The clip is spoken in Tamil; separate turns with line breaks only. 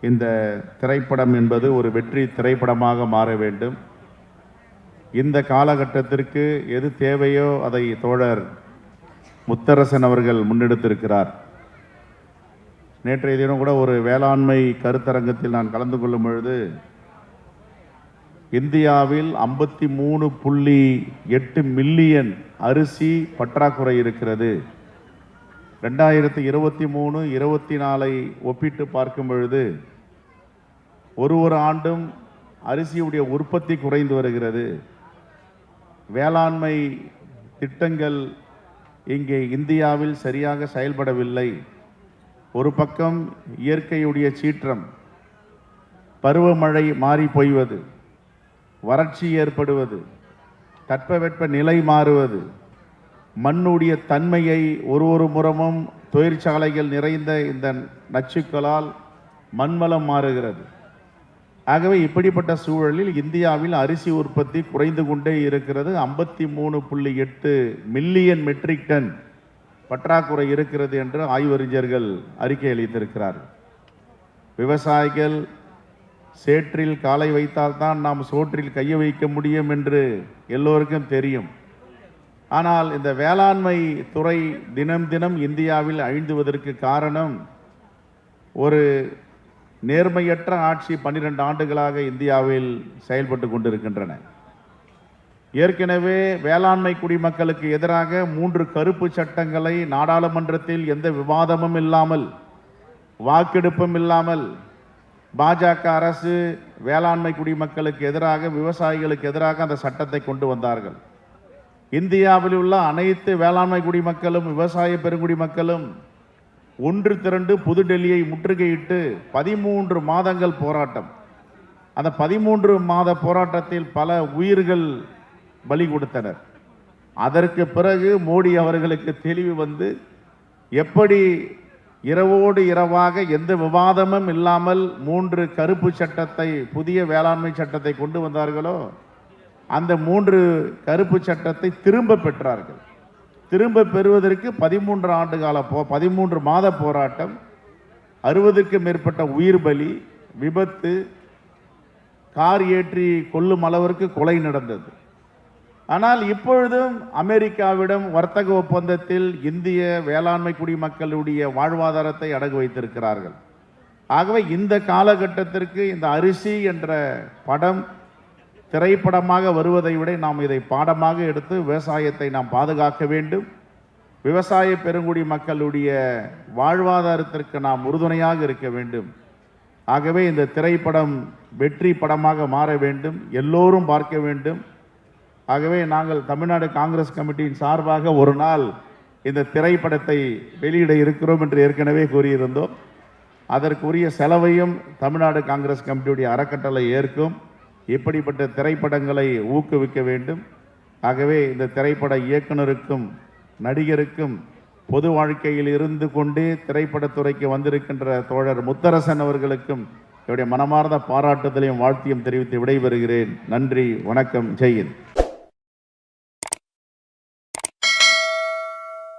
இந்த திரைப்படம் என்பது ஒரு வெற்றி திரைப்படமாக மாற வேண்டும். இந்த காலகட்டத்திற்கு எது தேவையோ அதை தோழர் முத்தரசன் அவர்கள் முன்னெடுத்திருக்கிறார். நேற்றைய தினம் கூட ஒரு வேளாண்மை கருத்தரங்கத்தில் நான் கலந்து கொள்ளும் பொழுது, இந்தியாவில் 53.8 மில்லியன் அரிசி பற்றாக்குறை இருக்கிறது. 2023-24 ஒப்பிட்டு பார்க்கும் பொழுது ஒரு ஆண்டும் அரிசியுடைய உற்பத்தி குறைந்து வருகிறது. வேளாண்மை திட்டங்கள் இங்கே இந்தியாவில் சரியாக செயல்படவில்லை. ஒரு பக்கம் இயற்கையுடைய சீற்றம், பருவமழை மாறி போய்வது, வறட்சி ஏற்படுவது, தட்பவெட்ப நிலை மாறுவது, மண்ணுடைய தன்மையை ஒரு முறமும் தொழிற்சாலைகள் நிறைந்த இந்த நச்சுக்களால் மண்வளம் மாறுகிறது. ஆகவே இப்படிப்பட்ட சூழலில் இந்தியாவில் அரிசி உற்பத்தி குறைந்து கொண்டே இருக்கிறது. 53.8 மில்லியன் மெட்ரிக் டன் பற்றாக்குறை இருக்கிறது என்று ஆய்வறிஞர்கள் அறிக்கை அளித்திருக்கிறார்கள். விவசாயிகள் சேற்றில் காலை வைத்தால்தான் நாம் சோற்றில் கையை வைக்க முடியும் என்று எல்லோருக்கும் தெரியும். ஆனால் இந்த வேளாண்மை துறை தினம் தினம் இந்தியாவில் அழிந்துவதற்கு காரணம் ஒரு நேர்மையற்ற ஆட்சி 12 ஆண்டுகளாக இந்தியாவில் செயல்பட்டு கொண்டிருக்கின்றன. ஏற்கனவே வேளாண்மை குடிமக்களுக்கு எதிராக 3 கருப்பு சட்டங்களை நாடாளுமன்றத்தில் எந்த விவாதமும் இல்லாமல், வாக்கெடுப்பும் இல்லாமல் பாஜக அரசு வேளாண்மை குடிமக்களுக்கு எதிராக, விவசாயிகளுக்கு எதிராக அந்த சட்டத்தை கொண்டு வந்தார்கள். இந்தியாவில் உள்ள அனைத்து வேளாண்மை குடிமக்களும், விவசாய பெருங்குடி மக்களும் ஒன்று திரண்டு புதுடெல்லியை முற்றுகையிட்டு 13 மாதங்கள் போராட்டம். அந்த 13 மாத போராட்டத்தில் பல உயிர்கள் பலி கொடுத்தனர். அதற்கு பிறகு மோடி அவர்களுக்கு தெளிவு வந்து, எப்படி இரவோடு இரவாக எந்த விவாதமும் இல்லாமல் 3 கருப்பு சட்டத்தை, புதிய வேளாண்மை சட்டத்தை கொண்டு வந்தார்களோ, அந்த 3 கருப்பு சட்டத்தை திரும்ப பெற்றார்கள். திரும்ப பெறுவதற்கு 13 மாத போராட்டம், 60க்கும் மேற்பட்ட உயிர் பலி, விபத்து, கார் ஏற்றி கொல்லும் அளவிற்கு கொலை நடந்தது. ஆனால் இப்பொழுதும் அமெரிக்காவிடம் வர்த்தக ஒப்பந்தத்தில் இந்திய வேளாண்மை குடிமக்களுடைய வாழ்வாதாரத்தை அடகு வைத்திருக்கிறார்கள். ஆகவே இந்த காலகட்டத்திற்கு இந்த அரிசி என்ற படம் திரைப்படமாக வருவதை விட நாம் இதை பாடமாக எடுத்து விவசாயத்தை நாம் பாதுகாக்க வேண்டும். விவசாய பெருங்குடி மக்களுடைய வாழ்வாதாரத்திற்கு நாம் உறுதுணையாக இருக்க வேண்டும். ஆகவே இந்த திரைப்படம் வெற்றி படமாக மாற வேண்டும், எல்லோரும் பார்க்க வேண்டும். ஆகவே நாங்கள் தமிழ்நாடு காங்கிரஸ் கமிட்டியின் சார்பாக ஒரு நாள் இந்த திரைப்படத்தை வெளியிட இருக்கிறோம் என்று ஏற்கனவே கூறியிருந்தோம். அதற்குரிய செலவையும் தமிழ்நாடு காங்கிரஸ் கமிட்டியுடைய அறக்கட்டளை ஏற்கும். இப்படிப்பட்ட திரைப்படங்களை ஊக்குவிக்க வேண்டும். ஆகவே இந்த திரைப்பட இயக்குனருக்கும் நடிகருக்கும் பொது வாழ்க்கையில் இருந்து கொண்டே திரைப்படத்துறைக்கு வந்திருக்கின்ற தோழர் முத்தரசன் அவர்களுக்கும் என்னுடைய மனமார்ந்த பாராட்டுதலையும் வாழ்த்தியும் தெரிவித்து விடைபெறுகிறேன். நன்றி, வணக்கம், ஜெய் ஹிந்த்.